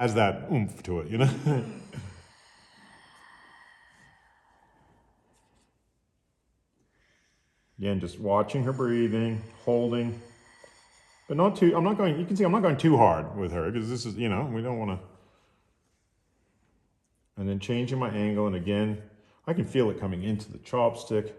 Has that oomph to it, you know? Again, just watching her breathing, holding, but not too, I'm not going, you can see I'm not going too hard with her because this is, you know, we don't want to. And then changing my angle, and again, I can feel it coming into the chopstick.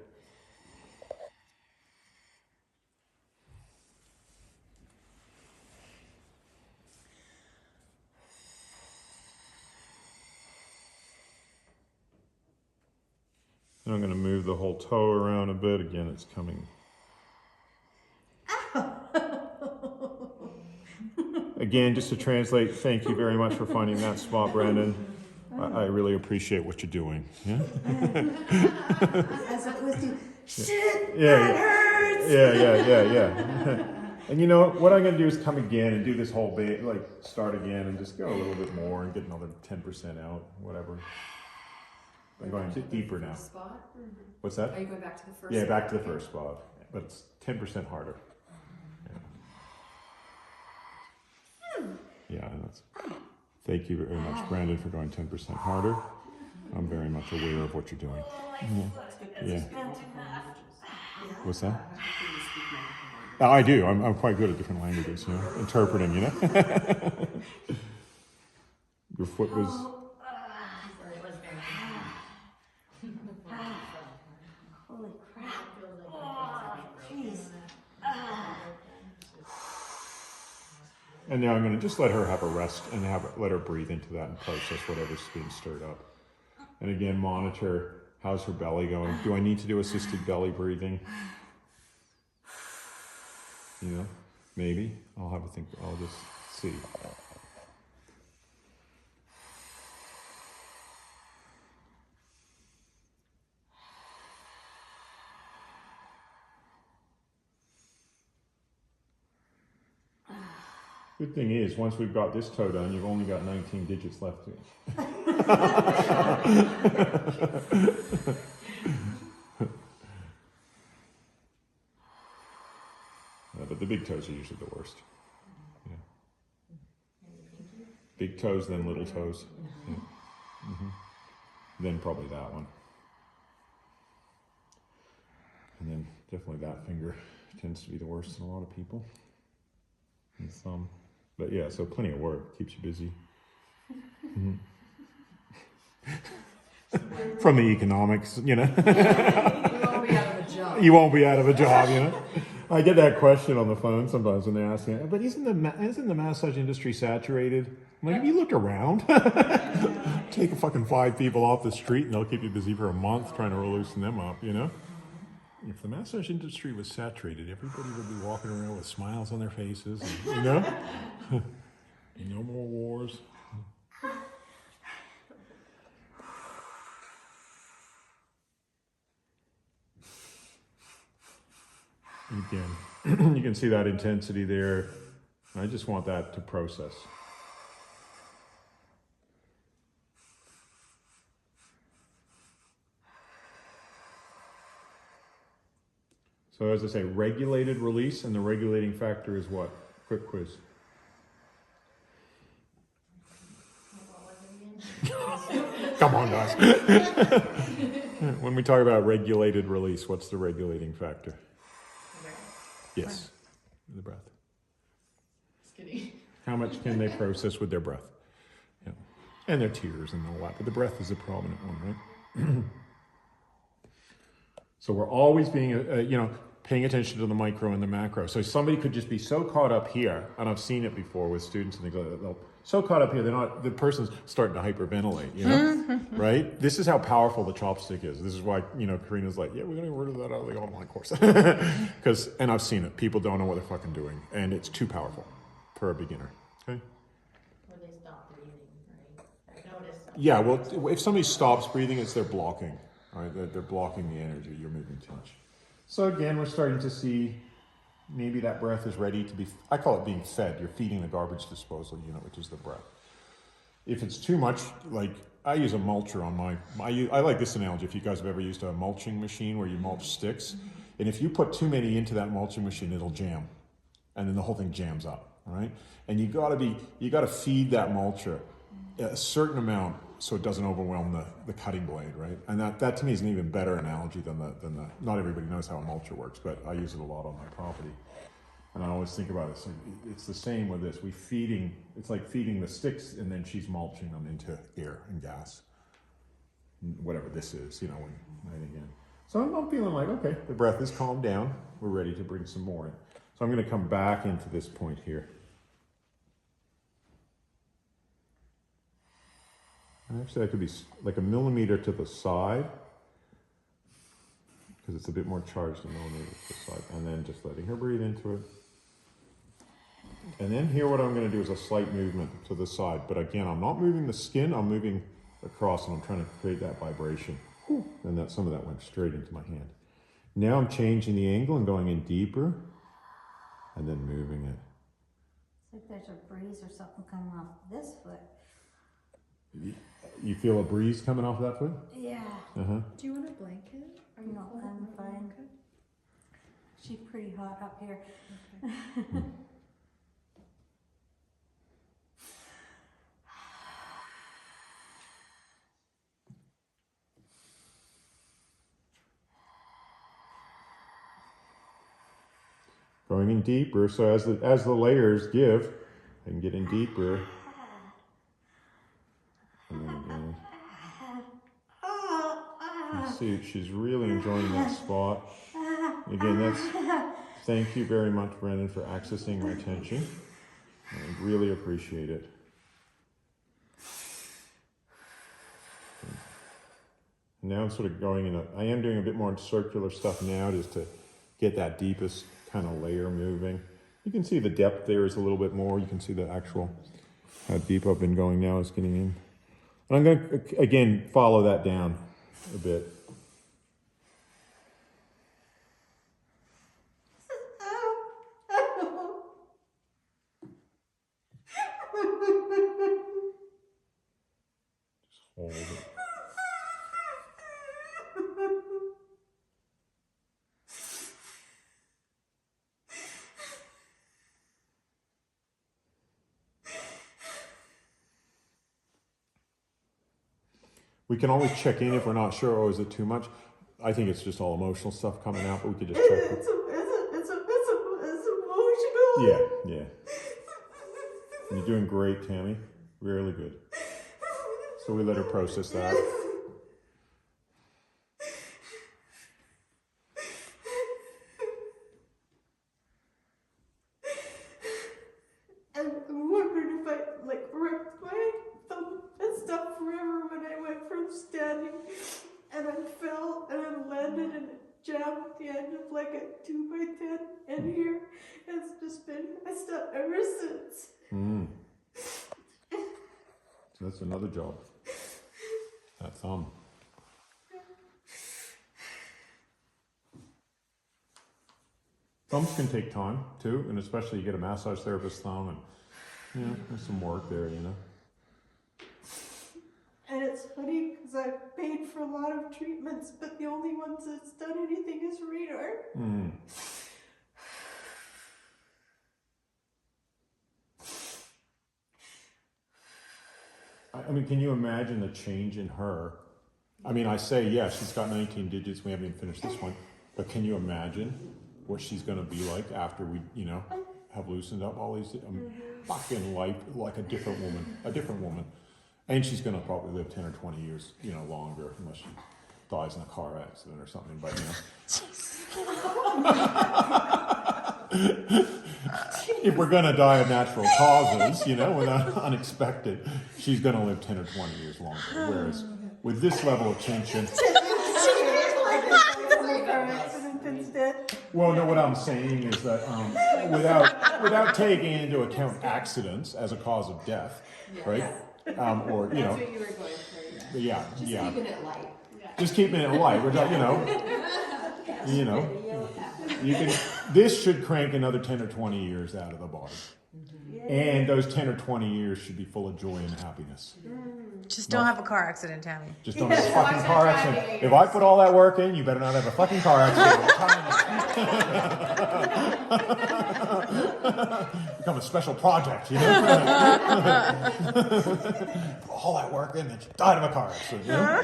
And I'm going to move the whole toe around a bit. Again, it's coming. Again, just to translate, thank you very much for finding that spot, Brandon. I really appreciate what you're doing. Yeah? As opposed to, shit, that hurts! Yeah. And you know, what I'm going to do is come again and do this whole bit, like start again and just go a little bit more and get another 10% out, whatever. I'm going deeper now. Spot? What's that? Are you going back to the first? Yeah, back to the first spot, but it's 10% harder. Yeah, that's. Thank you very much, Brandon, for going 10% harder. I'm very much aware of what you're doing. Yeah. What's that? I do. I'm quite good at different languages, you know, interpreting, you know. Your foot was. Holy crap. Jeez. And now I'm going to just let her have a rest and let her breathe into that and process whatever's being stirred up. And again, monitor how's her belly going. Do I need to do assisted belly breathing? You know, maybe. I'll have a think. I'll just see. Good thing is, once we've got this toe done, you've only got 19 digits left. But the big toes are usually the worst. Yeah. Big toes, then little toes. Yeah. Then probably that one. And then definitely that finger tends to be the worst in a lot of people. And thumb. But yeah, so plenty of work, keeps you busy. From the economics, you know. You won't be out of a job. You won't be out of a job, you know. I get that question on the phone sometimes when they ask me, but isn't the massage industry saturated? I'm like, have you looked around? Take a fucking 5 people off the street and they'll keep you busy for a month trying to loosen them up, you know. If the massage industry was saturated, everybody would be walking around with smiles on their faces, and, you know? No more wars. Again, you can see that intensity there. I just want that to process. So as I say, regulated release, and the regulating factor is what? Quick quiz. Come on, guys. When we talk about regulated release, what's the regulating factor? Yes, the breath. Just kidding. How much can they process with their breath? Yeah. And their tears and all that, but the breath is a prominent one, right? So we're always being, you know, paying attention to the micro and the macro. So somebody could just be so caught up here, and I've seen it before with students and things like that. They're so caught up here, the person's starting to hyperventilate, you know, right? This is how powerful the chopstick is. This is why, you know, Karina's like, yeah, we're going to get rid of that out of the online course. And I've seen it. People don't know what they're fucking doing, and it's too powerful for a beginner, okay? Or they stop breathing, right? I noticed. Yeah, well, if somebody stops breathing, it's they're blocking, right? They're blocking the energy. You're moving too much. So again, we're starting to see maybe that breath is ready to be, I call it being fed. You're feeding the garbage disposal unit, which is the breath. If it's too much, like I use a mulcher on I like this analogy. If you guys have ever used a mulching machine where you mulch sticks, and if you put too many into that mulching machine, it'll jam. And then the whole thing jams up. right? And you gotta feed that mulcher a certain amount so it doesn't overwhelm the cutting blade, right? And that to me is an even better analogy than the, not everybody knows how a mulcher works, but I use it a lot on my property. And I always think about it, so it's the same with this. It's like feeding the sticks and then she's mulching them into air and gas. Whatever this is, when again. So I'm feeling like, okay, the breath is calmed down. We're ready to bring some more in. So I'm gonna come back into this point here. And actually I could be like a millimeter to the side, because it's a bit more charged than millimeter to the side. And then just letting her breathe into it. And then here what I'm going to do is a slight movement to the side. But again, I'm not moving the skin, I'm moving across and I'm trying to create that vibration. And some of that went straight into my hand. Now I'm changing the angle and going in deeper and then moving it. It's like there's a breeze or something coming off this foot. You feel a breeze coming off that foot? Yeah. Do you want a blanket? Are you No, cold? I'm fine. Okay. She's pretty hot up here. Okay. Going in deeper, so as the layers give, I can get in deeper. And then again. You see, she's really enjoying that spot. Again, thank you very much, Brendan, for accessing my attention. I really appreciate it. Now I'm sort of going I am doing a bit more circular stuff now just to get that deepest kind of layer moving. You can see the depth there is a little bit more. You can see the actual, how deep I've been going now is getting in. And I'm going to, again, follow that down a bit. Just hold it. We can always check in if we're not sure, is it too much? I think it's just all emotional stuff coming out, but we could just check. It's emotional. Yeah. You're doing great, Tammy. Really good. So we let her process that. And I'm wondering if I ripped my thumb and stuff forever when I went from standing and I fell and I landed and it jammed the end of like a 2x10 and here it's just been messed up ever since. So that's another job. That thumb. Thumbs can take time too, and especially you get a massage therapist thumb, and there's some work there, And it's funny because I've paid for a lot of treatments, but the only ones that's done anything is Raynor. I mean, can you imagine the change in her? I mean, I say, yeah, she's got 19 digits. We haven't even finished this one. But can you imagine what she's going to be like after we, have loosened up all these fucking life, like a different woman. And she's going to probably live 10 or 20 years, longer, unless she dies in a car accident or something. But, if we're going to die of natural causes, without unexpected, she's going to live 10 or 20 years longer. Whereas with this level of tension, well, no, what I'm saying is that without taking into account accidents as a cause of death, right? Or That's what you were going for. yeah. Keeping it light. Just keeping it light. We're not, this should crank another 10 or 20 years out of the body. And those 10 or 20 years should be full of joy and happiness. Just don't have a car accident, Tammy. Just don't have a fucking car accident. If I put all that work in, you better not have a fucking car accident. Become a special project, you know? All that work in, and she died of a car accident, you know?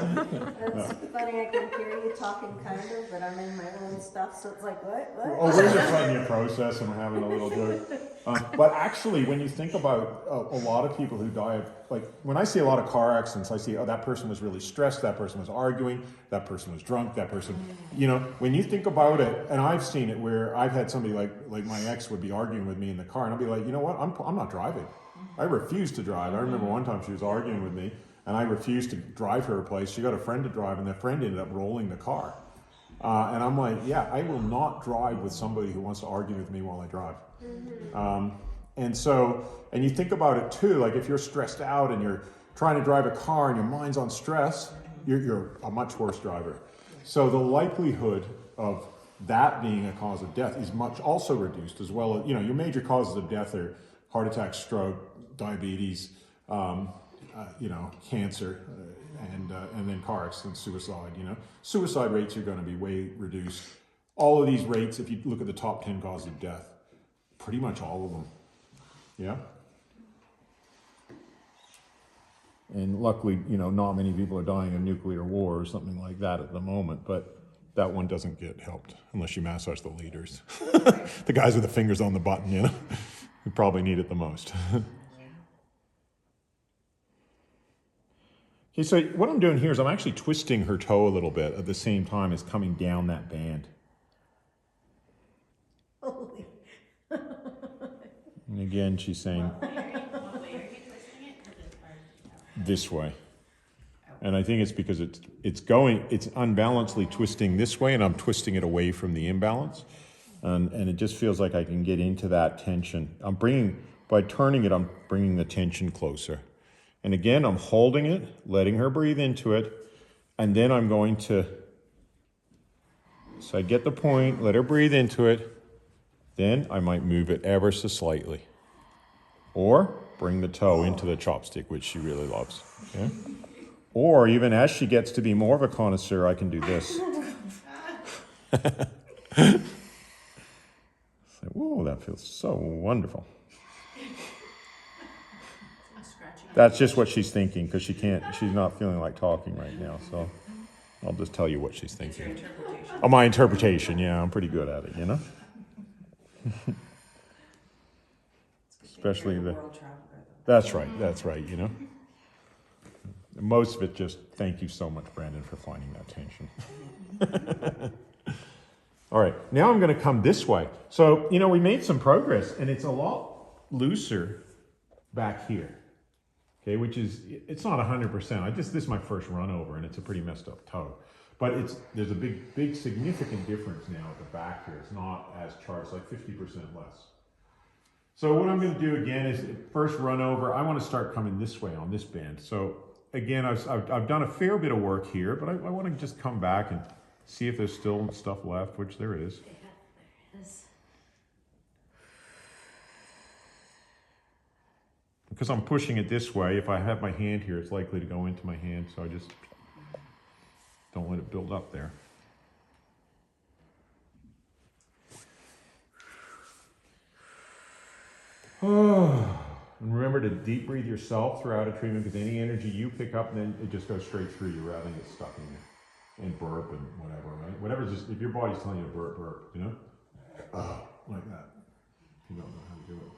It's funny, I can hear you talking kind of, but I'm in my own stuff, so it's like, what? Oh, we're just letting you process and we're having a little joke. But actually, when you think about a lot of people who die of, like, when I see a lot of car accidents, I see, oh, that person was really stressed, that person was arguing, that person was drunk, that person, you know, when you think about it, and I've seen it where I've had somebody like my ex would be arguing with me in the car, and I'll be like, you know what, I'm not driving. I refuse to drive. I remember one time she was arguing with me, and I refused to drive her a place. She got a friend to drive, and that friend ended up rolling the car. And I'm like, yeah, I will not drive with somebody who wants to argue with me while I drive. And you think about it too, like if you're stressed out and you're trying to drive a car and your mind's on stress, you're a much worse driver. So the likelihood of that being a cause of death is much also reduced, as well as, you know, your major causes of death are heart attack, stroke, diabetes, you know, cancer, and then car accidents, suicide, you know. Suicide rates are going to be way reduced. All of these rates, if you look at the top 10 causes of death, pretty much all of them. Yeah. And luckily, you know, not many people are dying of nuclear war or something like that at the moment, but that one doesn't get helped unless you massage the leaders. The guys with the fingers on the button, you know, who probably need it the most. Okay, so what I'm doing here is I'm actually twisting her toe a little bit at the same time as coming down that band. Holy. And again, she's saying, What way are you twisting it? Or just part? this way. And I think it's because it's unbalancedly twisting this way, and I'm twisting it away from the imbalance. And it just feels like I can get into that tension. By turning it, I'm bringing the tension closer. And again, I'm holding it, letting her breathe into it, and then I'm going to, so I get the point, let her breathe into it, then I might move it ever so slightly. Or bring the toe into the chopstick, which she really loves. Okay? Or even as she gets to be more of a connoisseur, I can do this. It's like, whoa, that feels so wonderful. That's just what she's thinking, because she's not feeling like talking right now, so I'll just tell you what she's thinking. It's your interpretation. Oh, my interpretation, yeah, I'm pretty good at it, you know? Especially the... World traveler, though. That's right, you know? Most of it just, thank you so much, Brandon, for finding that tension. All right, now I'm going to come this way. So, you know, we made some progress, and it's a lot looser back here. Okay, which is, it's not 100%. This is my first run over, and it's a pretty messed up toe. But there's a big significant difference now at the back here. It's not as charged, like 50% less. So what I'm going to do again is, first run over, I want to start coming this way on this band. So again, I've done a fair bit of work here, but I want to just come back and see if there's still stuff left, which there is. Because I'm pushing it this way, if I have my hand here, it's likely to go into my hand, so I just don't let it build up there. Oh, and remember to deep breathe yourself throughout a treatment, because any energy you pick up, then it just goes straight through you rather than get stuck in you. And burp and whatever, right? Whatever's just, if your body's telling you to burp, you know? Like that. You don't know how to do it.